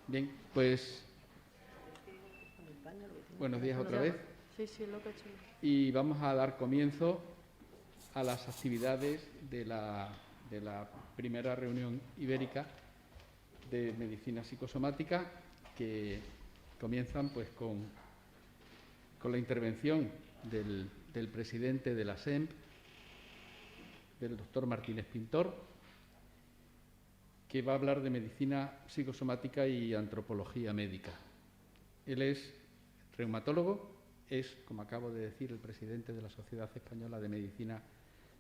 Bien, pues buenos días otra vez. Sí, lo que he hecho. Y vamos a dar comienzo a las actividades de la primera reunión ibérica de medicina psicosomática, que comienzan pues con la intervención del presidente de la SEMP, del doctor Martínez Pintor, que va a hablar de medicina psicosomática y antropología médica. Él es reumatólogo, es, como acabo de decir, el presidente de la Sociedad Española de Medicina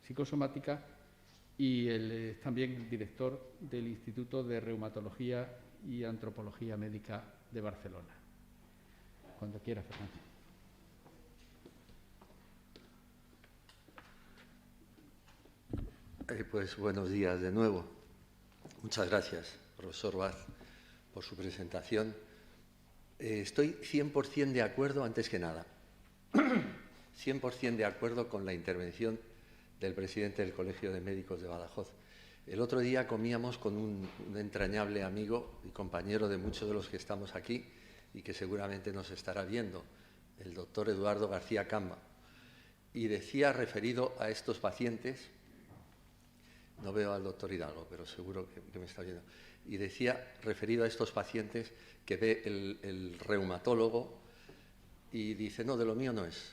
Psicosomática, y él es también el director del Instituto de Reumatología y Antropología Médica de Barcelona. Cuando quiera, Fernando. Pues buenos días de nuevo. Muchas gracias, profesor Vaz, por su presentación. Estoy 100% de acuerdo, antes que nada, 100% de acuerdo con la intervención del presidente del Colegio de Médicos de Badajoz. El otro día comíamos con un entrañable amigo y compañero de muchos de los que estamos aquí y que seguramente nos estará viendo, el doctor Eduardo García Camba, y decía, referido a estos pacientes, no veo al doctor Hidalgo, pero seguro que me está viendo, y decía, referido a estos pacientes, que ve el reumatólogo y dice, no, de lo mío no es.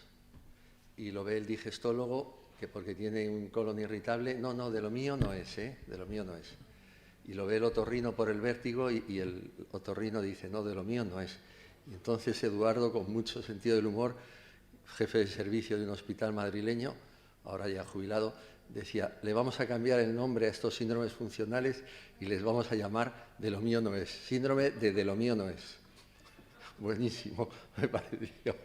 Y lo ve el digestólogo, que porque tiene un colon irritable, no, de lo mío no es, de lo mío no es. Y lo ve el otorrino por el vértigo y el otorrino dice, no, de lo mío no es. Y entonces Eduardo, con mucho sentido del humor, jefe de servicio de un hospital madrileño, ahora ya jubilado, decía, le vamos a cambiar el nombre a estos síndromes funcionales y les vamos a llamar de lo mío no es. Síndrome de lo mío no es. Buenísimo, me pareció.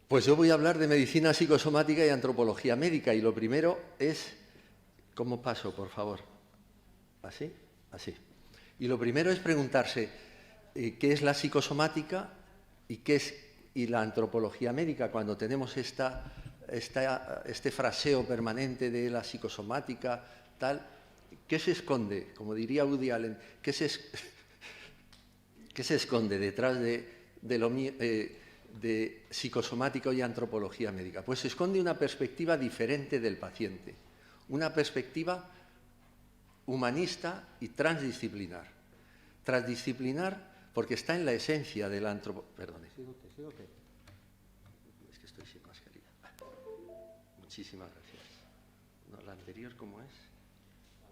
Pues yo voy a hablar de medicina psicosomática y antropología médica, y lo primero es, ¿cómo paso, por favor? ¿Así? Así. Y lo primero es preguntarse, ¿qué es la psicosomática y qué es la antropología médica? Cuando tenemos este fraseo permanente de la psicosomática, tal, ¿qué se esconde? Como diría Woody Allen, ¿qué se esconde detrás de psicosomática y antropología médica? Pues se esconde una perspectiva diferente del paciente, una perspectiva humanista y transdisciplinar. Transdisciplinar porque está en la esencia de la antropología. Perdone. ¿Te sigo qué? Es que estoy sin mascarilla. Muchísimas gracias. No, la anterior, ¿cómo es?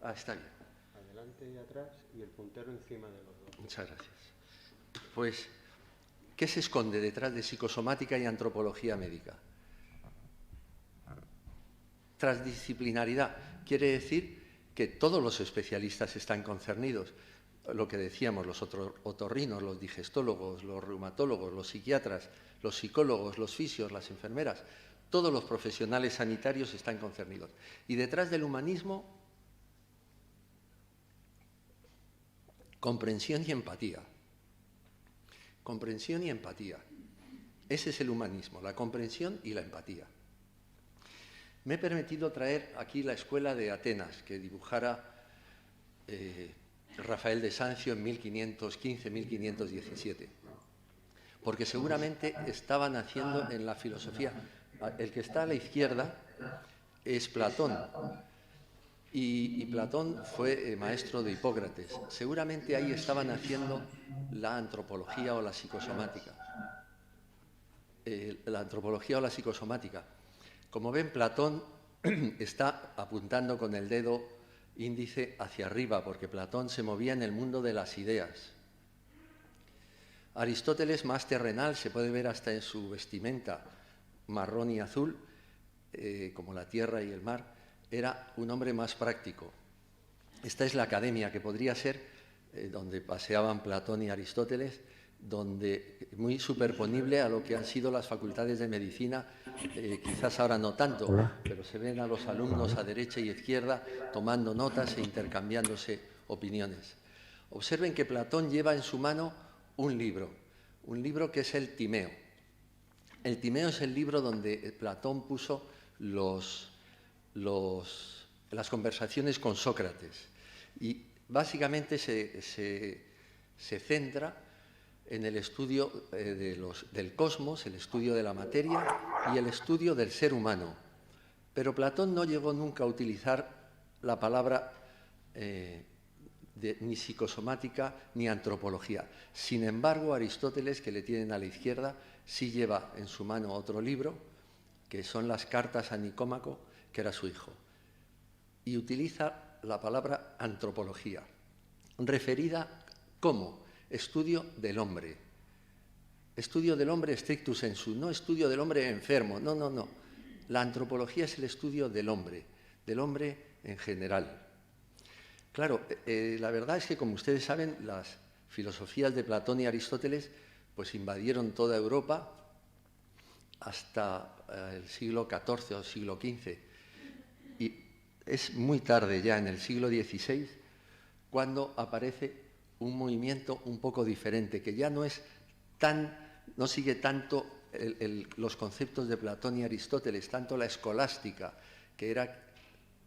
Ah, está bien. Adelante y atrás y el puntero encima de los dos. Muchas gracias. Pues, ¿qué se esconde detrás de psicosomática y antropología médica? Transdisciplinaridad quiere decir que todos los especialistas están concernidos. Lo que decíamos, los otorrinos, los digestólogos, los reumatólogos, los psiquiatras, los psicólogos, los fisios, las enfermeras, todos los profesionales sanitarios están concernidos. Y detrás del humanismo, comprensión y empatía. Comprensión y empatía. Ese es el humanismo, la comprensión y la empatía. Me he permitido traer aquí la escuela de Atenas, que dibujara Rafael de Sancio en 1515-1517, porque seguramente estaban haciendo en la filosofía. El que está a la izquierda es Platón, y Platón fue maestro de Hipócrates. Seguramente ahí estaban haciendo la antropología o la psicosomática. La antropología o la psicosomática. Como ven, Platón está apuntando con el dedo índice hacia arriba, porque Platón se movía en el mundo de las ideas. Aristóteles, más terrenal, se puede ver hasta en su vestimenta marrón y azul, como la tierra y el mar, era un hombre más práctico. Esta es la academia, que podría ser donde paseaban Platón y Aristóteles, donde muy superponible a lo que han sido las facultades de medicina, quizás ahora no tanto, pero se ven a los alumnos a derecha y izquierda tomando notas e intercambiándose opiniones. Observen que Platón lleva en su mano un libro que es el Timeo. El Timeo es el libro donde Platón puso las conversaciones con Sócrates, y básicamente se se centra en el estudio del cosmos, el estudio de la materia y el estudio del ser humano. Pero Platón no llegó nunca a utilizar la palabra ni psicosomática ni antropología. Sin embargo, Aristóteles, que le tienen a la izquierda, sí lleva en su mano otro libro, que son las Cartas a Nicómaco, que era su hijo, y utiliza la palabra antropología, referida como estudio del hombre. Estudio del hombre stricto sensu, no estudio del hombre enfermo, no, no, no. La antropología es el estudio del hombre en general. Claro, la verdad es que, como ustedes saben, las filosofías de Platón y Aristóteles pues invadieron toda Europa hasta el siglo XIV o siglo XV. Y es muy tarde, ya en el siglo XVI, cuando aparece un movimiento un poco diferente, que ya no sigue tanto los conceptos de Platón y Aristóteles, tanto la escolástica, que era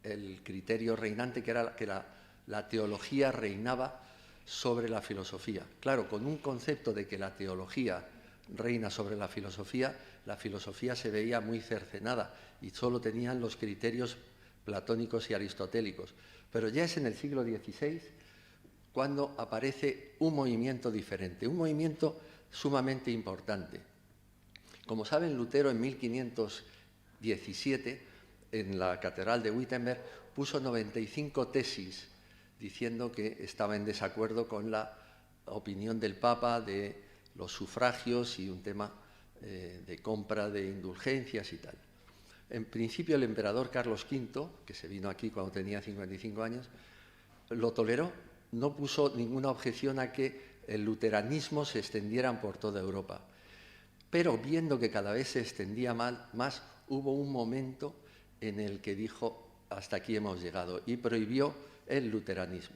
el criterio reinante, que era que la teología reinaba sobre la filosofía. Claro, con un concepto de que la teología reina sobre la filosofía se veía muy cercenada y solo tenían los criterios platónicos y aristotélicos. Pero ya es en el siglo XVI cuando aparece un movimiento diferente, un movimiento sumamente importante. Como saben, Lutero en 1517, en la Catedral de Wittenberg, puso 95 tesis diciendo que estaba en desacuerdo con la opinión del Papa de los sufragios y un tema de compra de indulgencias y tal. En principio, el emperador Carlos V, que se vino aquí cuando tenía 55 años, lo toleró, no puso ninguna objeción a que el luteranismo se extendiera por toda Europa. Pero viendo que cada vez se extendía más, hubo un momento en el que dijo: hasta aquí hemos llegado, y prohibió el luteranismo.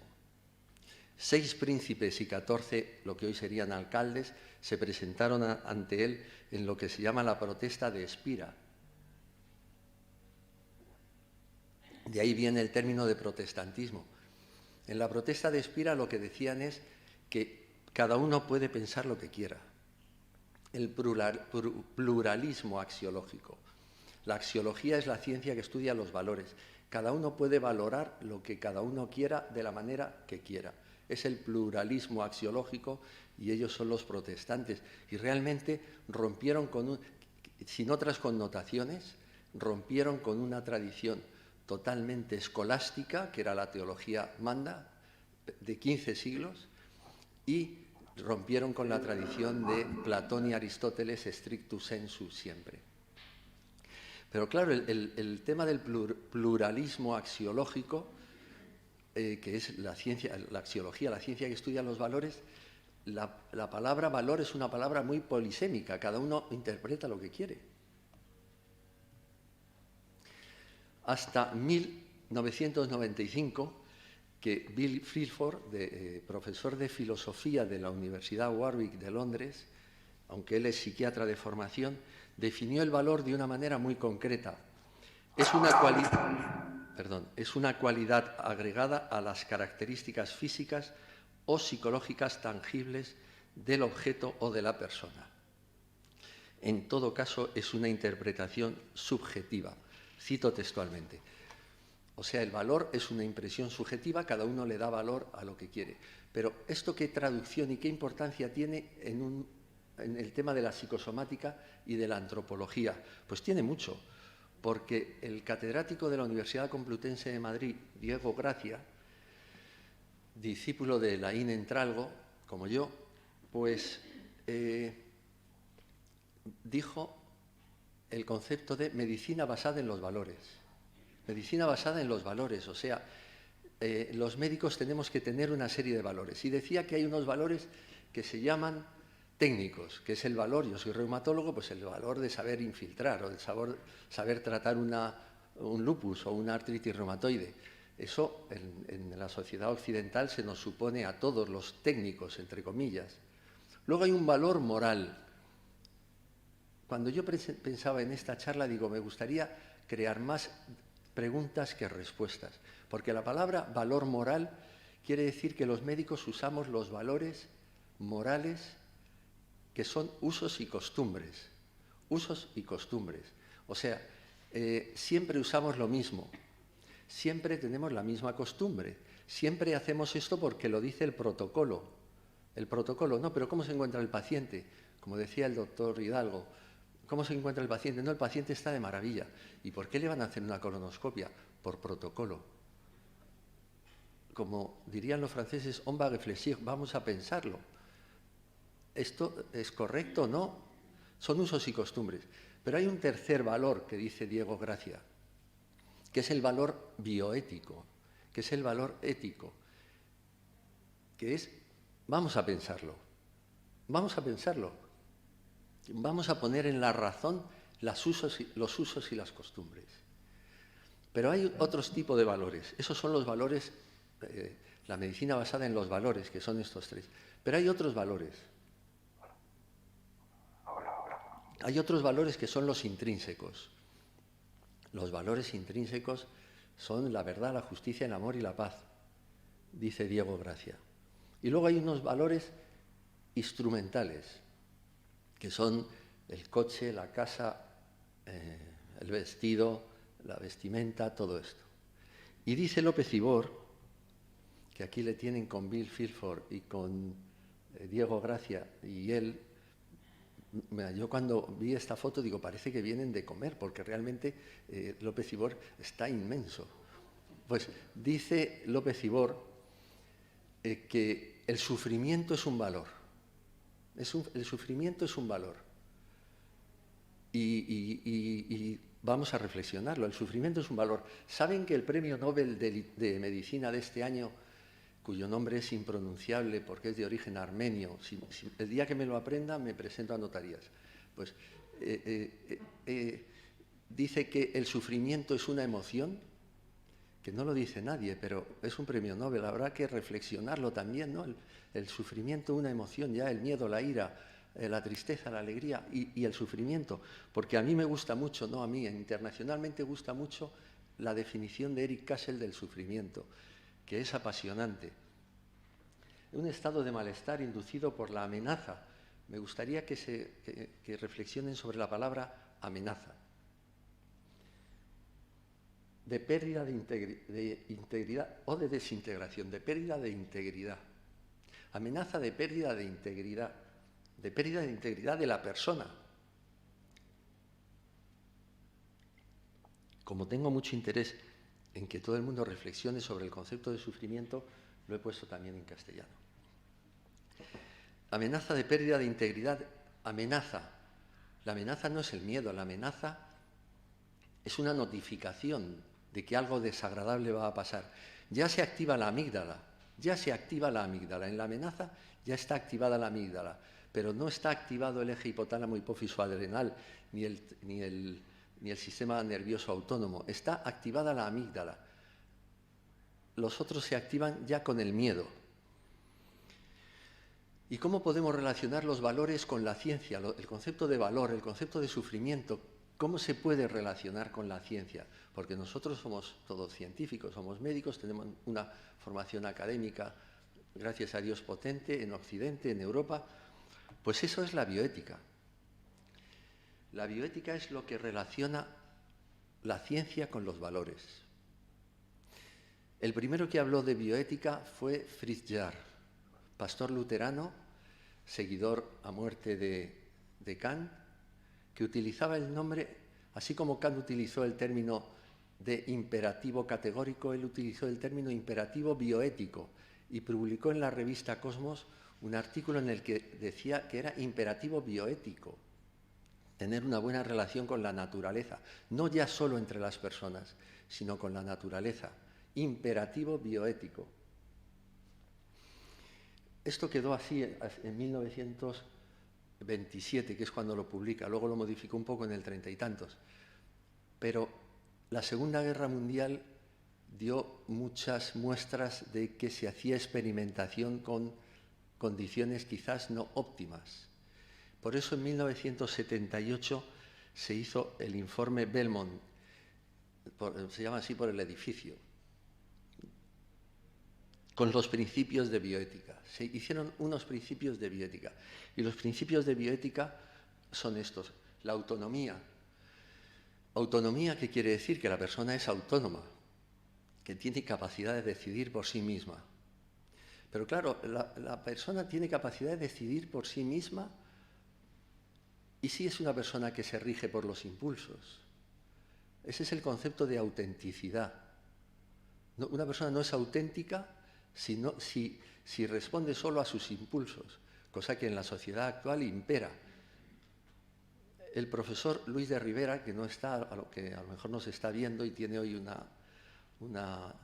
6 príncipes y 14, lo que hoy serían alcaldes, se presentaron ante él en lo que se llama la protesta de Espira. De ahí viene el término de protestantismo. En la protesta de Espira lo que decían es que cada uno puede pensar lo que quiera. El pluralismo axiológico. La axiología es la ciencia que estudia los valores. Cada uno puede valorar lo que cada uno quiera de la manera que quiera. Es el pluralismo axiológico y ellos son los protestantes. Y realmente rompieron sin otras connotaciones, rompieron con una tradición totalmente escolástica, que era la teología manda, de 15 siglos, y rompieron con la tradición de Platón y Aristóteles stricto sensu siempre. Pero claro, el tema del pluralismo axiológico, que es la axiología, la ciencia que estudia los valores, la palabra valor es una palabra muy polisémica, cada uno interpreta lo que quiere. Hasta 1995, que Bill Freeford, profesor de filosofía de la Universidad Warwick de Londres, aunque él es psiquiatra de formación, definió el valor de una manera muy concreta. Es una cualidad agregada a las características físicas o psicológicas tangibles del objeto o de la persona. En todo caso, es una interpretación subjetiva. Cito textualmente. O sea, el valor es una impresión subjetiva, cada uno le da valor a lo que quiere. Pero ¿esto qué traducción y qué importancia tiene en el tema de la psicosomática y de la antropología? Pues tiene mucho, porque el catedrático de la Universidad Complutense de Madrid, Diego Gracia, discípulo de Laín Entralgo, como yo, pues dijo el concepto de medicina basada en los valores. Medicina basada en los valores, o sea, los médicos tenemos que tener una serie de valores. Y decía que hay unos valores que se llaman técnicos, que es el valor, yo soy reumatólogo, pues el valor de saber infiltrar o de saber tratar un lupus o una artritis reumatoide. Eso en la sociedad occidental se nos supone a todos los técnicos, entre comillas. Luego hay un valor moral. Cuando yo pensaba en esta charla, digo, me gustaría crear más preguntas que respuestas, porque la palabra valor moral quiere decir que los médicos usamos los valores morales que son usos y costumbres. Usos y costumbres. O sea, siempre usamos lo mismo, siempre tenemos la misma costumbre, siempre hacemos esto porque lo dice el protocolo. El protocolo, no, pero ¿cómo se encuentra el paciente? Como decía el doctor Hidalgo, ¿cómo se encuentra el paciente? No, el paciente está de maravilla. ¿Y por qué le van a hacer una colonoscopia? Por protocolo. Como dirían los franceses, on va réfléchir, vamos a pensarlo. ¿Esto es correcto o no? Son usos y costumbres. Pero hay un tercer valor que dice Diego Gracia, que es el valor bioético, que es el valor ético, que es, vamos a pensarlo, vamos a pensarlo, vamos a poner en la razón los usos y las costumbres. Pero hay otros tipos de valores, esos son los valores, la medicina basada en los valores, que son estos tres. Pero hay otros valores. Hay otros valores que son los intrínsecos. Los valores intrínsecos son la verdad, la justicia, el amor y la paz, dice Diego Gracia. Y luego hay unos valores instrumentales, que son el coche, la casa, el vestido, la vestimenta, todo esto. Y dice López Ibor, que aquí le tienen con Bill Filford y con Diego Gracia y él. Yo cuando vi esta foto digo, parece que vienen de comer, porque realmente López Ibor está inmenso. Pues dice López Ibor que el sufrimiento es un valor. El sufrimiento es un valor. Y vamos a reflexionarlo. El sufrimiento es un valor. ¿Saben que el premio Nobel de Medicina de este año, cuyo nombre es impronunciable porque es de origen armenio, el día que me lo aprenda me presento a notarías, pues dice que el sufrimiento es una emoción, que no lo dice nadie, pero es un premio Nobel, habrá que reflexionarlo también, ¿no? El sufrimiento, una emoción, ya el miedo, la ira, la tristeza, la alegría y el sufrimiento, porque a mí me gusta mucho, no a mí, internacionalmente gusta mucho la definición de Eric Kassel del sufrimiento, que es apasionante. Un estado de malestar inducido por la amenaza. Me gustaría que reflexionen sobre la palabra amenaza. De pérdida de integridad o de desintegración, de pérdida de integridad. Amenaza de pérdida de integridad de la persona. Como tengo mucho interés en que todo el mundo reflexione sobre el concepto de sufrimiento, lo he puesto también en castellano. Amenaza de pérdida de integridad, amenaza. La amenaza no es el miedo, la amenaza es una notificación de que algo desagradable va a pasar. Ya se activa la amígdala, En la amenaza ya está activada la amígdala, pero no está activado el eje hipotálamo hipófiso adrenal ni el sistema nervioso autónomo. Está activada la amígdala. Los otros se activan ya con el miedo. ¿Y cómo podemos relacionar los valores con la ciencia? El concepto de valor, el concepto de sufrimiento, ¿cómo se puede relacionar con la ciencia? Porque nosotros somos todos científicos, somos médicos, tenemos una formación académica, gracias a Dios, potente en Occidente, en Europa. Pues eso es la bioética. La bioética es lo que relaciona la ciencia con los valores. El primero que habló de bioética fue Fritz Jarr, pastor luterano, seguidor a muerte de Kant, que utilizaba el nombre, así como Kant utilizó el término de imperativo categórico, él utilizó el término imperativo bioético y publicó en la revista Cosmos un artículo en el que decía que era imperativo bioético, tener una buena relación con la naturaleza, no ya solo entre las personas, sino con la naturaleza. Imperativo bioético. Esto quedó así en 1927, que es cuando lo publica, luego lo modificó un poco en el 30 y tantos. Pero la Segunda Guerra Mundial dio muchas muestras de que se hacía experimentación con condiciones quizás no óptimas. Por eso en 1978 se hizo el informe Belmont, se llama así por el edificio. con los principios de bioética. Se hicieron unos principios de bioética. Y los principios de bioética son estos. La autonomía. Autonomía, ¿qué quiere decir? Que la persona es autónoma, que tiene capacidad de decidir por sí misma. Pero claro, la persona tiene capacidad de decidir por sí misma, y si es una persona que se rige por los impulsos. Ese es el concepto de autenticidad. No, una persona no es auténtica si responde solo a sus impulsos, cosa que en la sociedad actual impera. El profesor Luis de Rivera, que no está, que a lo mejor nos está viendo y tiene hoy una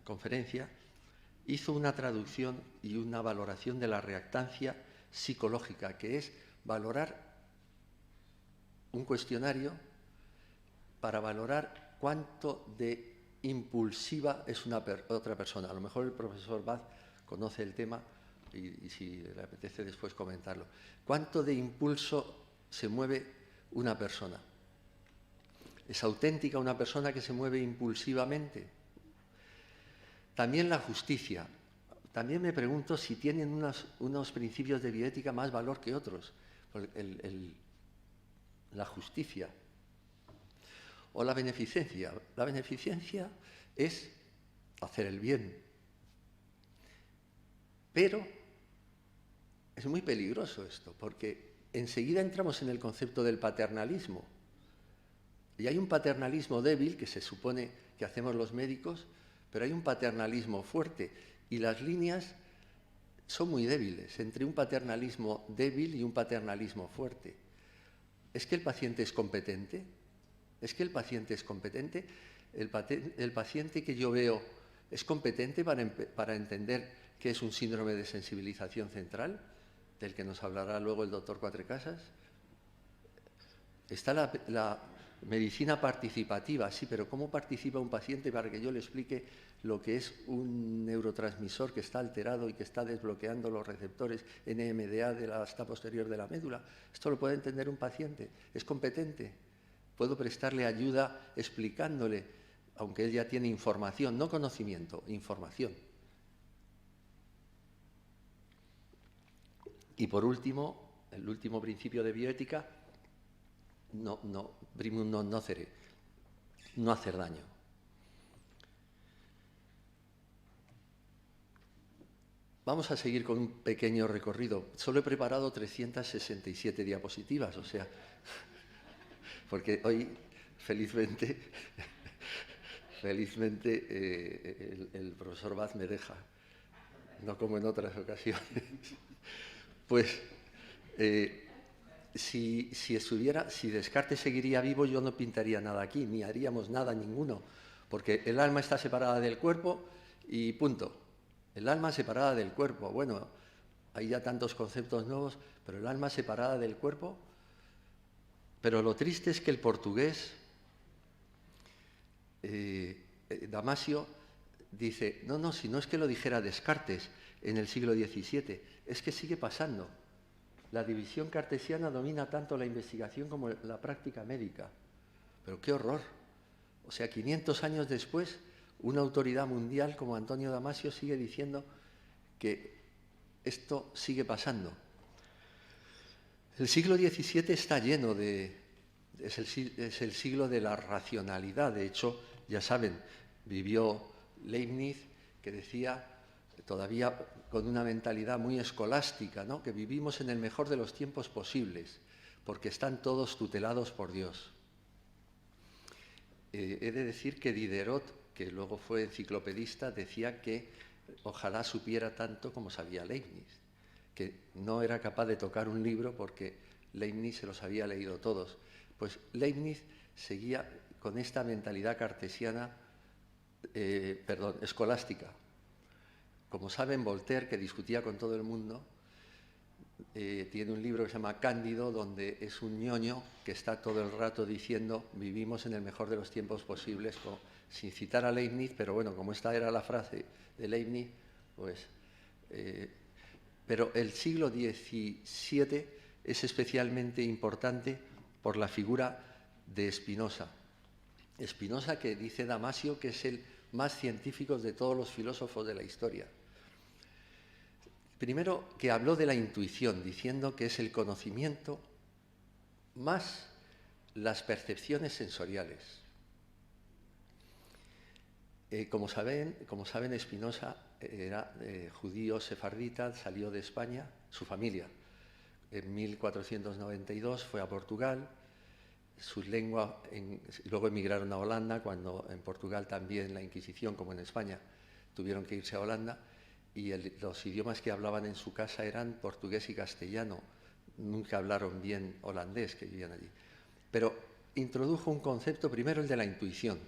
conferencia, hizo una traducción y una valoración de la reactancia psicológica, que es valorar un cuestionario para valorar cuánto de impulsiva es otra persona. A lo mejor el profesor Vaz conoce el tema y si le apetece después comentarlo. ¿Cuánto de impulso se mueve una persona? ¿Es auténtica una persona que se mueve impulsivamente? También la justicia. También me pregunto si tienen unos principios de bioética más valor que otros. La justicia. O la beneficencia. La beneficencia es hacer el bien. Pero es muy peligroso esto, porque enseguida entramos en el concepto del paternalismo. Y hay un paternalismo débil, que se supone que hacemos los médicos, pero hay un paternalismo fuerte. Y las líneas son muy débiles entre un paternalismo débil y un paternalismo fuerte. ¿Es que el paciente es competente? ¿Es que el paciente es competente? ¿El paciente que yo veo es competente para entender qué es un síndrome de sensibilización central, del que nos hablará luego el doctor Cuatrecasas? Está la medicina participativa, sí, pero ¿cómo participa un paciente para que yo le explique lo que es un neurotransmisor que está alterado y que está desbloqueando los receptores NMDA de la asta posterior de la médula? Esto lo puede entender un paciente. ¿Es competente? Puedo prestarle ayuda explicándole, aunque él ya tiene información, no conocimiento, información. Y por último, el último principio de bioética, primum non nocere, no hacer daño. Vamos a seguir con un pequeño recorrido. Solo he preparado 367 diapositivas, o sea, porque hoy, felizmente, el profesor Vaz me deja, no como en otras ocasiones. Pues, si Descartes seguiría vivo, yo no pintaría nada aquí, ni haríamos nada ninguno, porque el alma está separada del cuerpo y punto. El alma separada del cuerpo. Bueno, hay ya tantos conceptos nuevos, pero el alma separada del cuerpo. Pero lo triste es que el portugués, Damasio, dice, no, si no es que lo dijera Descartes en el siglo XVII, es que sigue pasando. La división cartesiana domina tanto la investigación como la práctica médica. Pero qué horror. O sea, 500 años después, una autoridad mundial como Antonio Damasio sigue diciendo que esto sigue pasando. El siglo XVII está lleno es el siglo de la racionalidad. De hecho, ya saben, vivió Leibniz, que decía, todavía con una mentalidad muy escolástica, ¿no?, que vivimos en el mejor de los tiempos posibles, porque están todos tutelados por Dios. He de decir que Diderot, que luego fue enciclopedista, decía que ojalá supiera tanto como sabía Leibniz, que no era capaz de tocar un libro porque Leibniz se los había leído todos. Pues Leibniz seguía con esta mentalidad cartesiana, escolástica. Como saben, Voltaire, que discutía con todo el mundo, tiene un libro que se llama Cándido, donde es un ñoño que está todo el rato diciendo vivimos en el mejor de los tiempos posibles, sin citar a Leibniz, pero bueno, como esta era la frase de Leibniz, pues... pero el siglo XVII es especialmente importante por la figura de Spinoza. Spinoza, que dice Damasio que es el más científico de todos los filósofos de la historia. Primero, que habló de la intuición, diciendo que es el conocimiento más las percepciones sensoriales. Como saben, Spinoza era judío sefardita, salió de España, su familia. En 1492 fue a Portugal, luego emigraron a Holanda, cuando en Portugal también la Inquisición, como en España, tuvieron que irse a Holanda, y los idiomas que hablaban en su casa eran portugués y castellano. Nunca hablaron bien holandés, que vivían allí. Pero introdujo un concepto, primero el de la intuición,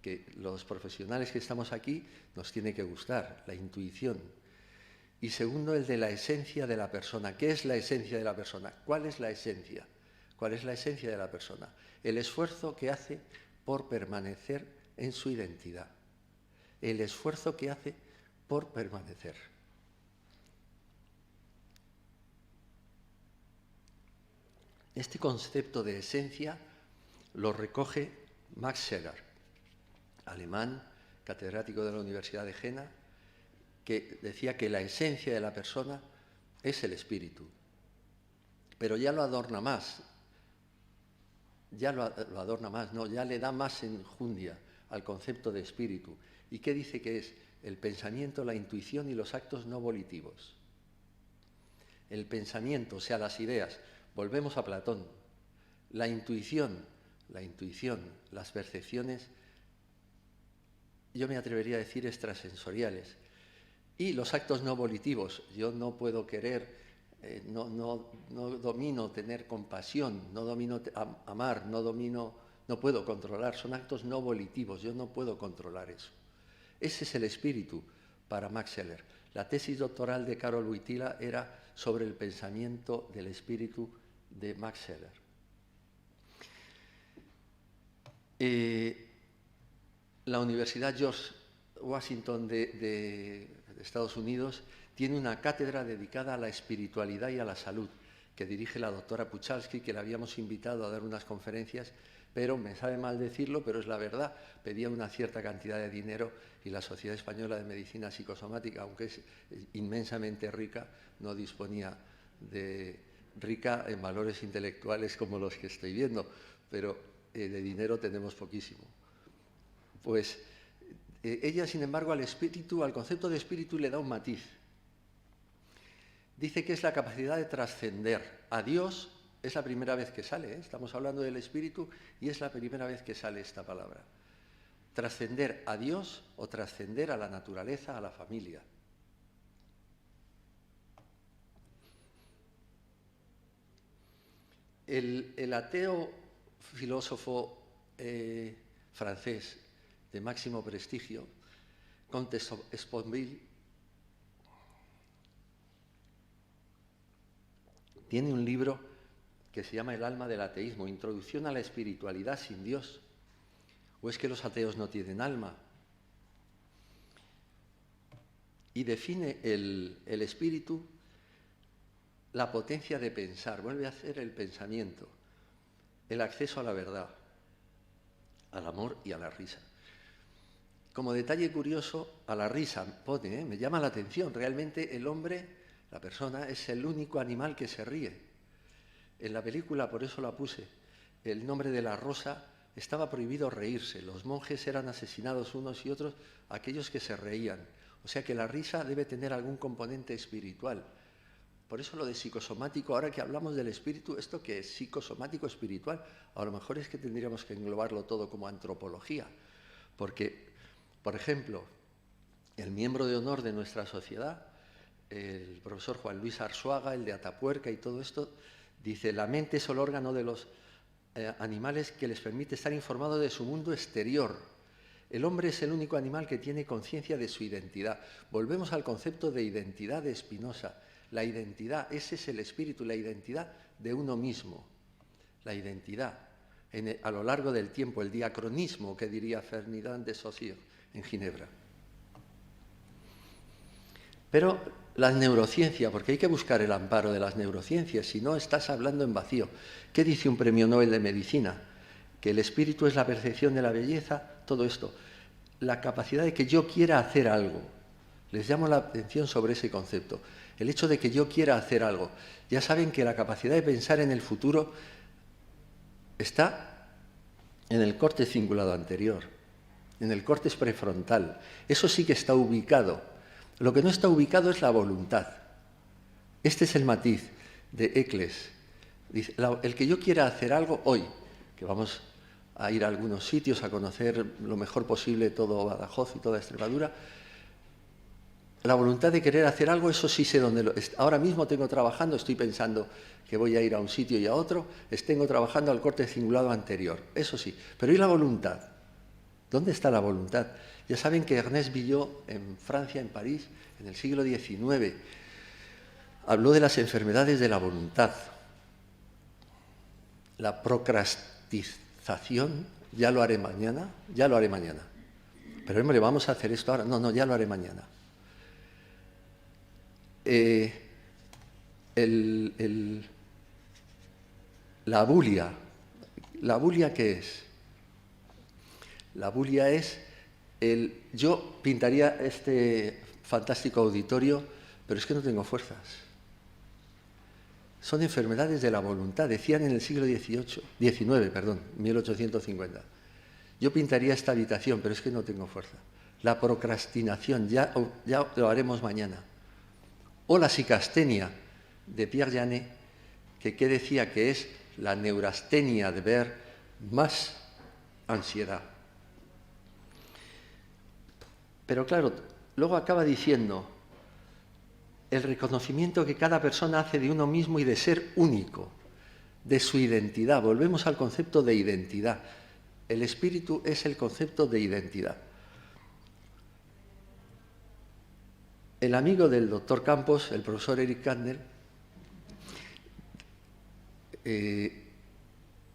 que los profesionales que estamos aquí nos tiene que gustar, la intuición. Y segundo, el de la esencia de la persona. ¿Qué es la esencia de la persona? ¿Cuál es la esencia? ¿Cuál es la esencia de la persona? El esfuerzo que hace por permanecer en su identidad. El esfuerzo que hace por permanecer. Este concepto de esencia lo recoge Max Scheler, alemán, catedrático de la Universidad de Jena, que decía que la esencia de la persona es el espíritu. Pero ya lo adorna más, ya le da más enjundia al concepto de espíritu. ¿Y qué dice que es? El pensamiento, la intuición y los actos no volitivos. El pensamiento, o sea, las ideas. Volvemos a Platón. La intuición, las percepciones, yo me atrevería a decir extrasensoriales. Y los actos no volitivos. Yo no puedo querer, no domino tener compasión, no domino amar, no puedo controlar. Son actos no volitivos, yo no puedo controlar eso. Ese es el espíritu para Max Scheler. La tesis doctoral de Karol Wojtyła era sobre el pensamiento del espíritu de Max Scheler. La Universidad George Washington de Estados Unidos tiene una cátedra dedicada a la espiritualidad y a la salud, que dirige la doctora Puchalski, que la habíamos invitado a dar unas conferencias, pero me sabe mal decirlo, pero es la verdad, pedía una cierta cantidad de dinero y la Sociedad Española de Medicina Psicosomática, aunque es inmensamente rica, no disponía de rica en valores intelectuales como los que estoy viendo, pero de dinero tenemos poquísimo. Pues ella, sin embargo, al concepto de espíritu le da un matiz. Dice que es la capacidad de trascender a Dios. Es la primera vez que sale, ¿eh? Estamos hablando del espíritu y es la primera vez que sale esta palabra. Trascender a Dios o trascender a la naturaleza, a la familia. El ateo filósofo francés de máximo prestigio, Comte Sponville, tiene un libro que se llama El alma del ateísmo, Introducción a la espiritualidad sin Dios. ¿O es que los ateos no tienen alma? Y define el espíritu, la potencia de pensar, vuelve a hacer el pensamiento, el acceso a la verdad, al amor y a la risa. Como detalle curioso, a la risa pone, me llama la atención, realmente el hombre, la persona, es el único animal que se ríe. En la película, por eso la puse, El nombre de la rosa, estaba prohibido reírse. Los monjes eran asesinados unos y otros, aquellos que se reían. O sea que la risa debe tener algún componente espiritual. Por eso lo de psicosomático, ahora que hablamos del espíritu, ¿esto qué es? Psicosomático espiritual. A lo mejor es que tendríamos que englobarlo todo como antropología. Porque, por ejemplo, el miembro de honor de nuestra sociedad, el profesor Juan Luis Arzuaga, el de Atapuerca y todo esto, dice, la mente es el órgano de los animales que les permite estar informado de su mundo exterior. El hombre es el único animal que tiene conciencia de su identidad. Volvemos al concepto de identidad de Spinoza. La identidad, ese es el espíritu, la identidad de uno mismo. La identidad, a lo largo del tiempo, el diacronismo que diría Ferdinand de Saussure en Ginebra. Pero la neurociencia, porque hay que buscar el amparo de las neurociencias, si no estás hablando en vacío. ¿Qué dice un premio Nobel de Medicina? Que el espíritu es la percepción de la belleza, todo esto. La capacidad de que yo quiera hacer algo. Les llamo la atención sobre ese concepto. El hecho de que yo quiera hacer algo. Ya saben que la capacidad de pensar en el futuro está en el córtex cingulado anterior, en el córtex prefrontal. Eso sí que está ubicado. Lo que no está ubicado es la voluntad. Este es el matiz de Eccles. Dice, el que yo quiera hacer algo hoy, que vamos a ir a algunos sitios a conocer lo mejor posible todo Badajoz y toda Extremadura, la voluntad de querer hacer algo, eso sí sé dónde ahora mismo tengo trabajando, estoy pensando que voy a ir a un sitio y a otro, tengo trabajando al córtex cingulado anterior, eso sí. Pero ¿y la voluntad? ¿Dónde está la voluntad? Ya saben que Ernest Villot, en Francia, en París, en el siglo XIX, habló de las enfermedades de la voluntad. La procrastinación, ya lo haré mañana. Pero hombre, vamos a hacer esto ahora. No, ya lo haré mañana. La abulia. ¿La abulia qué es? La abulia es yo pintaría este fantástico auditorio, pero es que no tengo fuerzas. Son enfermedades de la voluntad, decían en el siglo XIX, 1850. Yo pintaría esta habitación, pero es que no tengo fuerza. La procrastinación, ya lo haremos mañana. O la psicastenia de Pierre Janet, que decía que es la neurastenia de ver más ansiedad. Pero claro, luego acaba diciendo el reconocimiento que cada persona hace de uno mismo y de ser único, de su identidad. Volvemos al concepto de identidad. El espíritu es el concepto de identidad. El amigo del doctor Campos, el profesor Eric Kandel,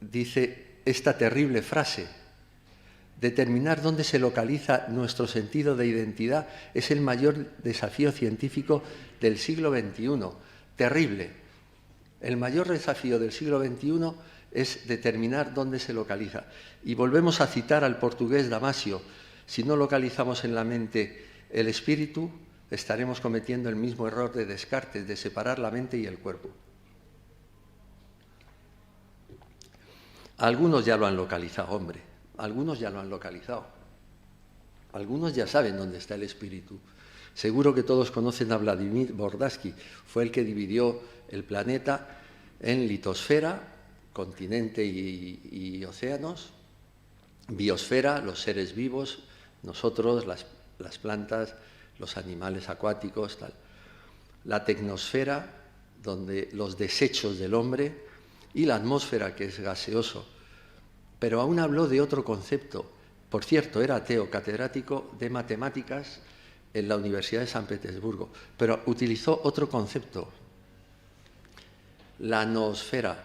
dice esta terrible frase: determinar dónde se localiza nuestro sentido de identidad es el mayor desafío científico del siglo XXI. Terrible. El mayor desafío del siglo XXI es determinar dónde se localiza. Y volvemos a citar al portugués Damasio: si no localizamos en la mente el espíritu, estaremos cometiendo el mismo error de Descartes, de separar la mente y el cuerpo. Algunos ya lo han localizado, hombre. Algunos ya lo han localizado. Algunos ya saben dónde está el espíritu. Seguro que todos conocen a Vladimir Bordansky. Fue el que dividió el planeta en litosfera, continente y océanos, biosfera, los seres vivos, nosotros, las plantas, los animales acuáticos, tal. La tecnosfera, donde los desechos del hombre, y la atmósfera, que es gaseoso. Pero aún habló de otro concepto. Por cierto, era ateo, catedrático de matemáticas en la Universidad de San Petersburgo, pero utilizó otro concepto, la noosfera.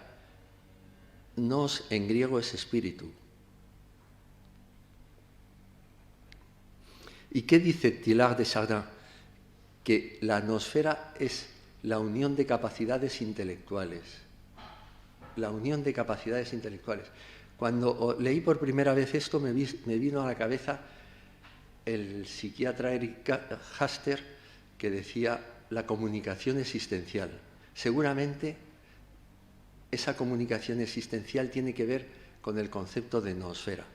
Nos en griego es espíritu. ¿Y qué dice Teilhard de Chardin? Que la noosfera es la unión de capacidades intelectuales. La unión de capacidades intelectuales. Cuando leí por primera vez esto, me vino a la cabeza el psiquiatra Eric Haster, que decía la comunicación existencial. Seguramente esa comunicación existencial tiene que ver con el concepto de noosfera.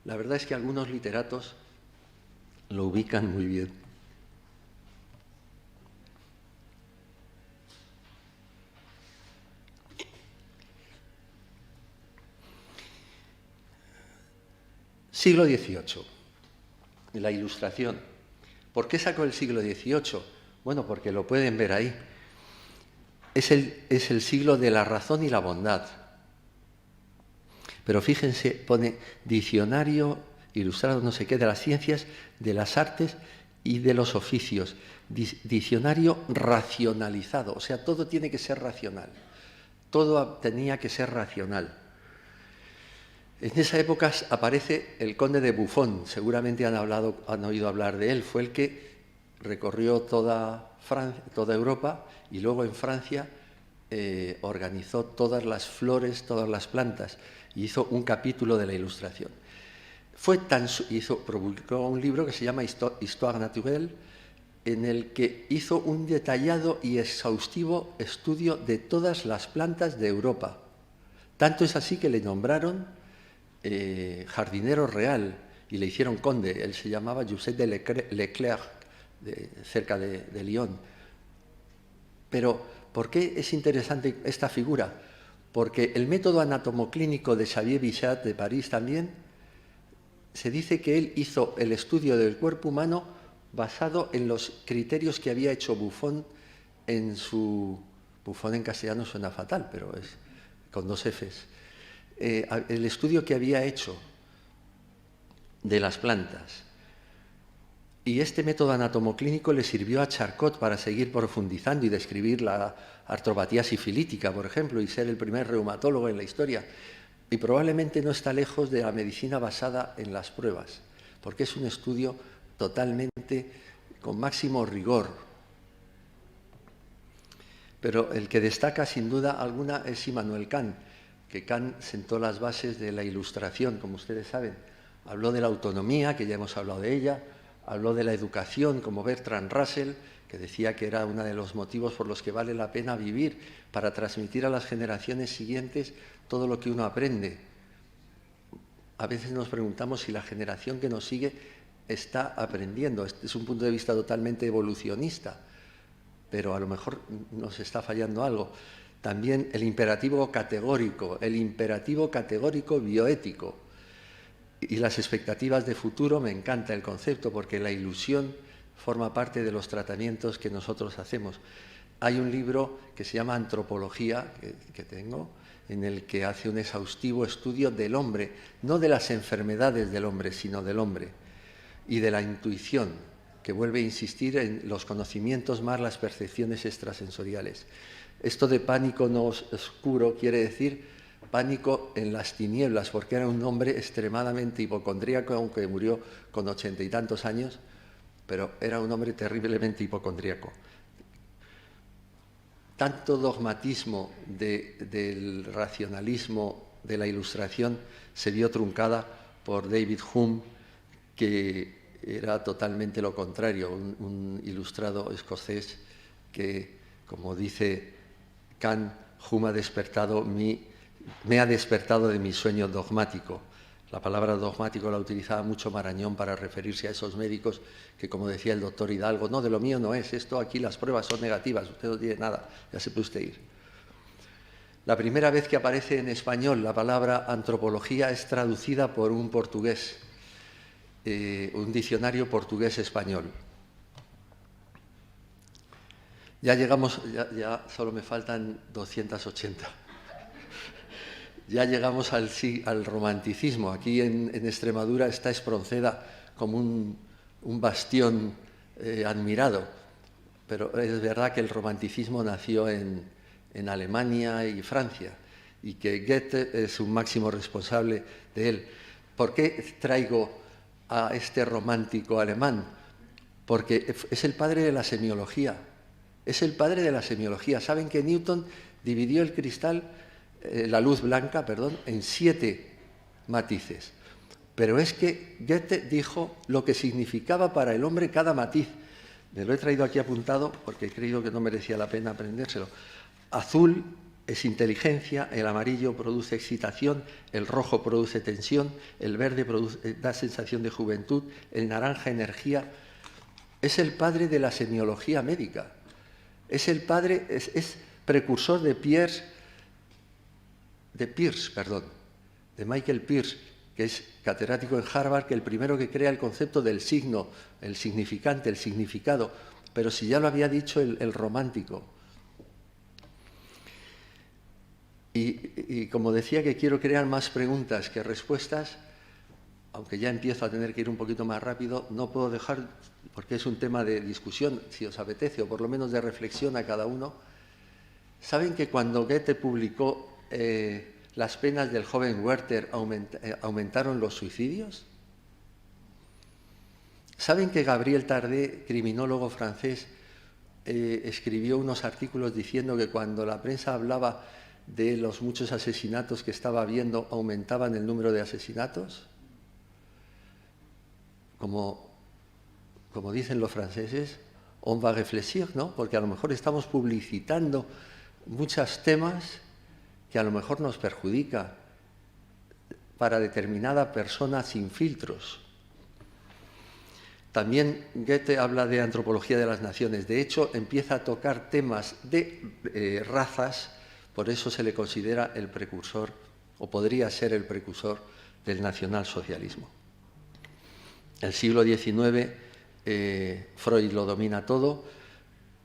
La verdad es que algunos literatos lo ubican muy bien. Siglo XVIII, la Ilustración. ¿Por qué sacó el siglo XVIII? Bueno, porque lo pueden ver ahí. Es el siglo de la razón y la bondad. Pero fíjense, pone diccionario ilustrado, no sé qué, de las ciencias, de las artes y de los oficios. Diccionario racionalizado, o sea, todo tiene que ser racional. Todo tenía que ser racional. En esa época aparece el conde de Buffon, seguramente han oído hablar de él, fue el que recorrió toda Europa y luego en Francia organizó todas las flores, todas las plantas y hizo un capítulo de la Ilustración. publicó un libro que se llama Histoire naturelle, en el que hizo un detallado y exhaustivo estudio de todas las plantas de Europa. Tanto es así que le nombraron jardinero real y le hicieron conde. Él se llamaba Joseph de Leclerc, cerca de Lyon. Pero, ¿por qué es interesante esta figura? Porque el método anatomoclínico de Xavier Bichat, de París también, se dice que él hizo el estudio del cuerpo humano basado en los criterios que había hecho Buffon en su... Buffon en castellano suena fatal, pero es con 2 Fs. El estudio que había hecho de las plantas. Y este método anatomoclínico le sirvió a Charcot para seguir profundizando y describir la artropatía sifilítica, por ejemplo, y ser el primer reumatólogo en la historia. Y probablemente no está lejos de la medicina basada en las pruebas, porque es un estudio totalmente con máximo rigor. Pero el que destaca sin duda alguna es Immanuel Kant, que Kant sentó las bases de la Ilustración, como ustedes saben. Habló de la autonomía, que ya hemos hablado de ella, habló de la educación, como Bertrand Russell, que decía que era uno de los motivos por los que vale la pena vivir, para transmitir a las generaciones siguientes todo lo que uno aprende. A veces nos preguntamos si la generación que nos sigue está aprendiendo. Este es un punto de vista totalmente evolucionista, pero a lo mejor nos está fallando algo. También el imperativo categórico bioético y las expectativas de futuro. Me encanta el concepto porque la ilusión forma parte de los tratamientos que nosotros hacemos. Hay un libro que se llama Antropología, que tengo, en el que hace un exhaustivo estudio del hombre, no de las enfermedades del hombre, sino del hombre, y de la intuición, que vuelve a insistir en los conocimientos más las percepciones extrasensoriales. Esto de pánico no oscuro quiere decir pánico en las tinieblas, porque era un hombre extremadamente hipocondríaco, aunque murió con 80 y tantos años, pero era un hombre terriblemente hipocondríaco. Tanto dogmatismo del racionalismo de la Ilustración se vio truncada por David Hume, que era totalmente lo contrario, un ilustrado escocés que, como dice Kant, Hume me ha despertado de mi sueño dogmático. La palabra dogmático la utilizaba mucho Marañón para referirse a esos médicos que, como decía el doctor Hidalgo, no, de lo mío no es, esto aquí las pruebas son negativas, usted no tiene nada, ya se puede usted ir. La primera vez que aparece en español la palabra antropología es traducida por un portugués, un diccionario portugués-español. Ya llegamos, ya solo me faltan 280. Ya llegamos al romanticismo. Aquí en Extremadura está Espronceda como un bastión admirado, pero es verdad que el romanticismo nació en Alemania y Francia y que Goethe es un máximo responsable de él. ¿Por qué traigo a este romántico alemán? Porque es el padre de la semiología. Es el padre de la semiología. ¿Saben que Newton dividió el cristal, la luz blanca, perdón, en 7 matices? Pero es que Goethe dijo lo que significaba para el hombre cada matiz. Me lo he traído aquí apuntado porque he creído que no merecía la pena aprendérselo. Azul es inteligencia, el amarillo produce excitación, el rojo produce tensión, el verde da sensación de juventud, el naranja energía. Es el padre de la semiología médica. Es el padre, es precursor de Michael Peirce, que es catedrático en Harvard, que el primero que crea el concepto del signo, el significante, el significado, pero si ya lo había dicho el romántico. Y como decía que quiero crear más preguntas que respuestas, aunque ya empiezo a tener que ir un poquito más rápido, no puedo dejar, porque es un tema de discusión, si os apetece, o por lo menos de reflexión a cada uno. ¿Saben que cuando Goethe publicó las penas del joven Werther aumentaron los suicidios? ¿Saben que Gabriel Tardet, criminólogo francés, escribió unos artículos diciendo que cuando la prensa hablaba de los muchos asesinatos que estaba habiendo, aumentaban el número de asesinatos? como dicen los franceses, on va réfléchir, ¿no? Porque a lo mejor estamos publicitando muchos temas que a lo mejor nos perjudica para determinada persona sin filtros. También Goethe habla de antropología de las naciones. De hecho, empieza a tocar temas de razas, por eso se le considera el precursor, o podría ser el precursor del nacionalsocialismo. El siglo XIX, Freud lo domina todo.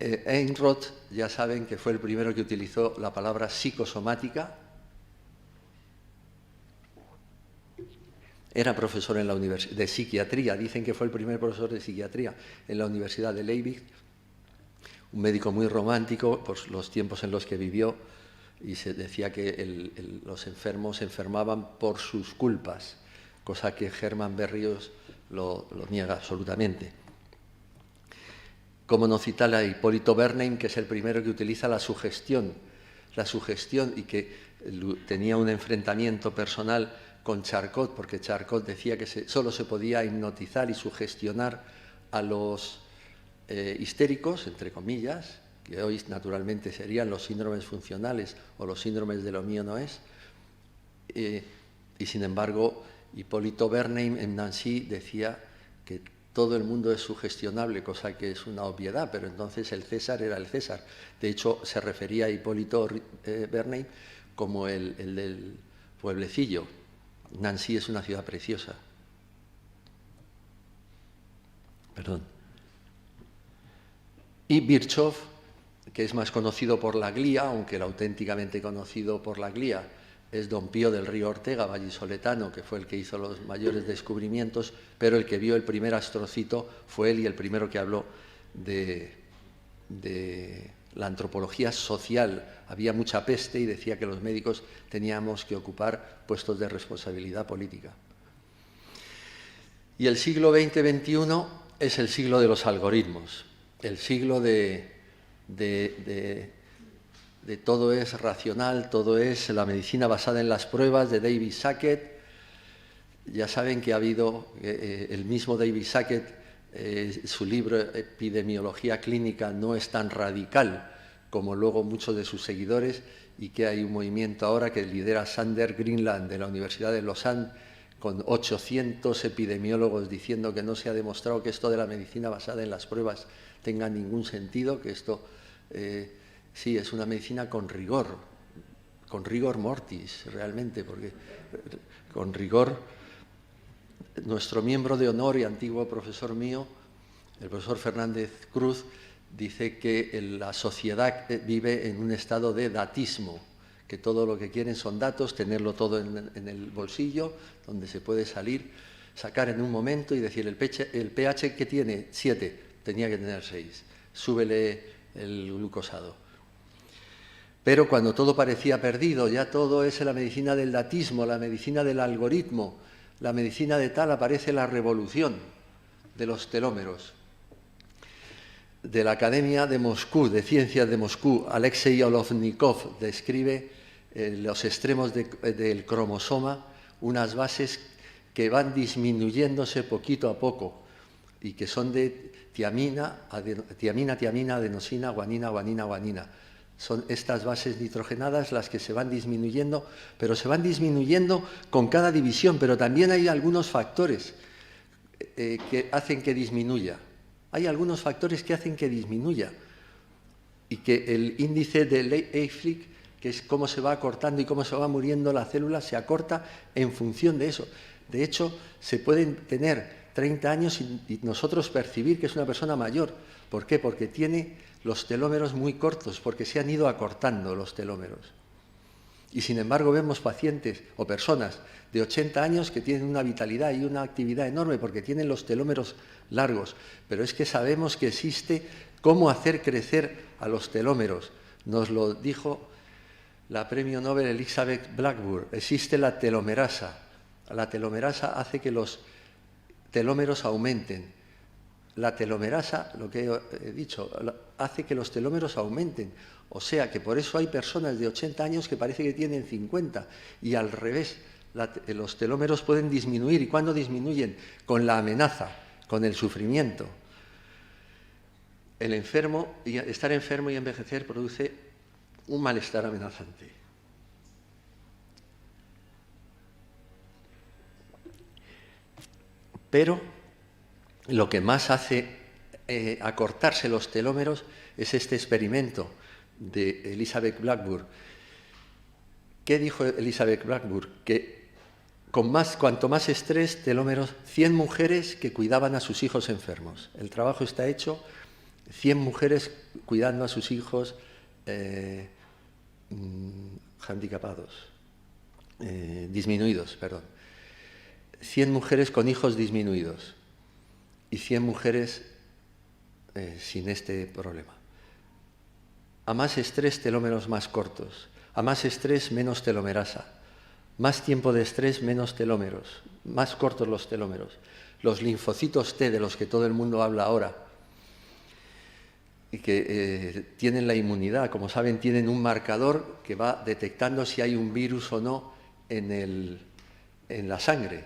Ehrnrod, ya saben que fue el primero que utilizó la palabra psicosomática. Era profesor en la de psiquiatría, dicen que fue el primer profesor de psiquiatría en la Universidad de Leipzig, un médico muy romántico por los tiempos en los que vivió, y se decía que los enfermos se enfermaban por sus culpas, cosa que Hermann Berrios lo niega absolutamente. Como no citar a Hipólito Bernheim, que es el primero que utiliza la sugestión y que tenía un enfrentamiento personal con Charcot, porque Charcot decía que solo se podía hipnotizar y sugestionar a los histéricos, entre comillas, que hoy naturalmente serían los síndromes funcionales o los síndromes de lo mío no es. Y sin embargo, Hipólito Bernheim en Nancy decía que todo el mundo es sugestionable, cosa que es una obviedad, pero entonces el César era el César. De hecho, se refería a Hipólito Bernheim como el del pueblecillo. Nancy es una ciudad preciosa. Perdón. Y Virchow, que es más conocido por la glía, aunque el auténticamente conocido por la glía es don Pío del Río Ortega, vallisoletano, que fue el que hizo los mayores descubrimientos, pero el que vio el primer astrocito fue él y el primero que habló de la antropología social. Había mucha peste y decía que los médicos teníamos que ocupar puestos de responsabilidad política. Y el siglo XX-XXI es el siglo de los algoritmos, el siglo de todo es racional, todo es la medicina basada en las pruebas, de David Sackett. Ya saben que ha habido el mismo David Sackett, su libro Epidemiología Clínica no es tan radical como luego muchos de sus seguidores, y que hay un movimiento ahora que lidera Sander Greenland de la Universidad de Lausanne, con 800 epidemiólogos diciendo que no se ha demostrado que esto de la medicina basada en las pruebas tenga ningún sentido, que esto sí es una medicina con rigor mortis, realmente, porque con rigor. Nuestro miembro de honor y antiguo profesor mío, el profesor Fernández Cruz, dice que la sociedad vive en un estado de datismo, que todo lo que quieren son datos, tenerlo todo en el bolsillo, donde se puede sacar en un momento y decir el pH que tiene 7, tenía que tener 6, súbele el glucosado. Pero cuando todo parecía perdido, ya todo es la medicina del datismo, la medicina del algoritmo, la medicina de tal, aparece la revolución de los telómeros. De la Academia de Moscú, de Ciencias de Moscú, Alexei Olovnikov describe los extremos del cromosoma, unas bases que van disminuyéndose poquito a poco y que son de tiamina, adenosina, guanina, guanina. Son estas bases nitrogenadas las que se van disminuyendo, pero se van disminuyendo con cada división, pero también hay algunos factores que hacen que disminuya. Hay algunos factores que hacen que disminuya y que el índice de Hayflick, que es cómo se va acortando y cómo se va muriendo la célula, se acorta en función de eso. De hecho, se pueden tener 30 años y nosotros percibir que es una persona mayor. ¿Por qué? Porque tiene los telómeros muy cortos, porque se han ido acortando los telómeros. Y sin embargo vemos pacientes o personas de 80 años que tienen una vitalidad y una actividad enorme porque tienen los telómeros largos. Pero es que sabemos que existe cómo hacer crecer a los telómeros. Nos lo dijo la premio Nobel Elizabeth Blackburn. Existe la telomerasa. La telomerasa hace que los telómeros aumenten. La telomerasa, lo que he dicho, hace que los telómeros aumenten. O sea que por eso hay personas de 80 años que parece que tienen 50 y al revés. Los telómeros pueden disminuir. ¿Y cuándo disminuyen? Con la amenaza, con el sufrimiento. Estar enfermo y envejecer produce un malestar amenazante. Pero lo que más hace acortarse los telómeros es este experimento de Elizabeth Blackburn. ¿Qué dijo Elizabeth Blackburn? Que cuanto más estrés, telómeros, 100 mujeres que cuidaban a sus hijos enfermos. El trabajo está hecho, 100 mujeres cuidando a sus hijos disminuidos, perdón. 100 mujeres con hijos disminuidos y 100 mujeres sin este problema. A más estrés, telómeros más cortos. A más estrés, menos telomerasa. Más tiempo de estrés, menos telómeros. Más cortos los telómeros. Los linfocitos T, de los que todo el mundo habla ahora, y que tienen la inmunidad, como saben, tienen un marcador que va detectando si hay un virus o no en la sangre.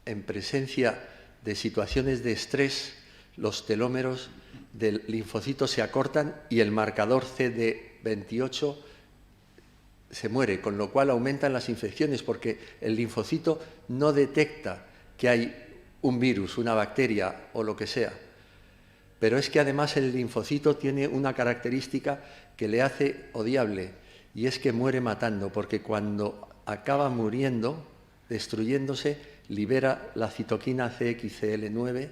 En presencia de situaciones de estrés, los telómeros del linfocito se acortan y el marcador CD28 se muere, con lo cual aumentan las infecciones porque el linfocito no detecta que hay un virus, una bacteria o lo que sea. Pero es que además el linfocito tiene una característica que le hace odiable y es que muere matando, porque cuando acaba muriendo, destruyéndose, libera la citoquina CXCL9,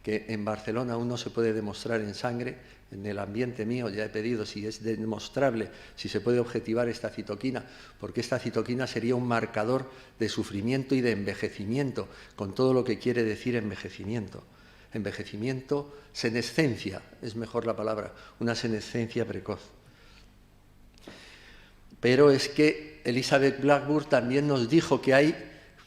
que en Barcelona aún no se puede demostrar en sangre. En el ambiente mío ya he pedido si es demostrable, si se puede objetivar esta citoquina, porque esta citoquina sería un marcador de sufrimiento y de envejecimiento, con todo lo que quiere decir envejecimiento. Envejecimiento, senescencia, es mejor la palabra, una senescencia precoz. Pero es que Elizabeth Blackburn también nos dijo que hay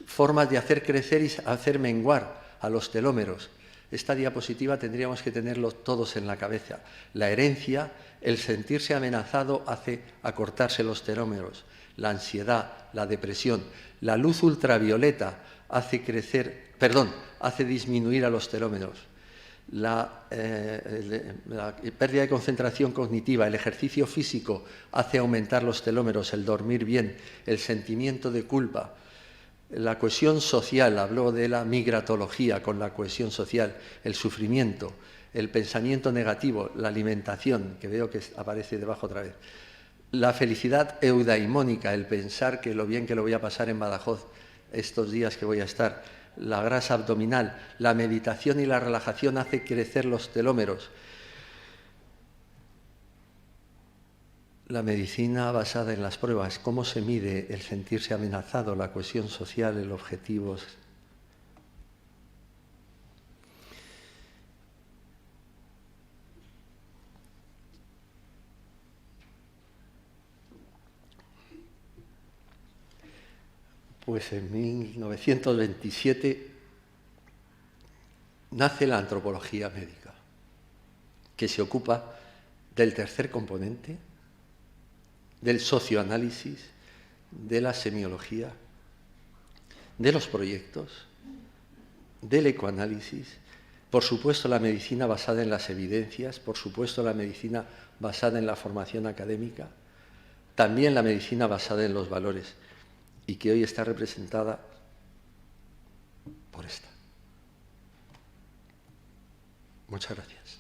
formas de hacer crecer y hacer menguar a los telómeros. Esta diapositiva tendríamos que tenerlo todos en la cabeza. La herencia, el sentirse amenazado hace acortarse los telómeros. La ansiedad, la depresión, la luz ultravioleta hace disminuir a los telómeros. La pérdida de concentración cognitiva, el ejercicio físico hace aumentar los telómeros, el dormir bien, el sentimiento de culpa. La cohesión social, habló de la migratología con la cohesión social, el sufrimiento, el pensamiento negativo, la alimentación, que veo que aparece debajo otra vez. La felicidad eudaimónica, el pensar que lo bien que lo voy a pasar en Badajoz estos días que voy a estar. La grasa abdominal, la meditación y la relajación hace crecer los telómeros. La medicina basada en las pruebas, cómo se mide el sentirse amenazado, la cohesión social, el objetivo. Pues en 1927 nace la antropología médica, que se ocupa del tercer componente, del socioanálisis, de la semiología, de los proyectos, del ecoanálisis, por supuesto la medicina basada en las evidencias, por supuesto la medicina basada en la formación académica, también la medicina basada en los valores, y que hoy está representada por esta. Muchas gracias.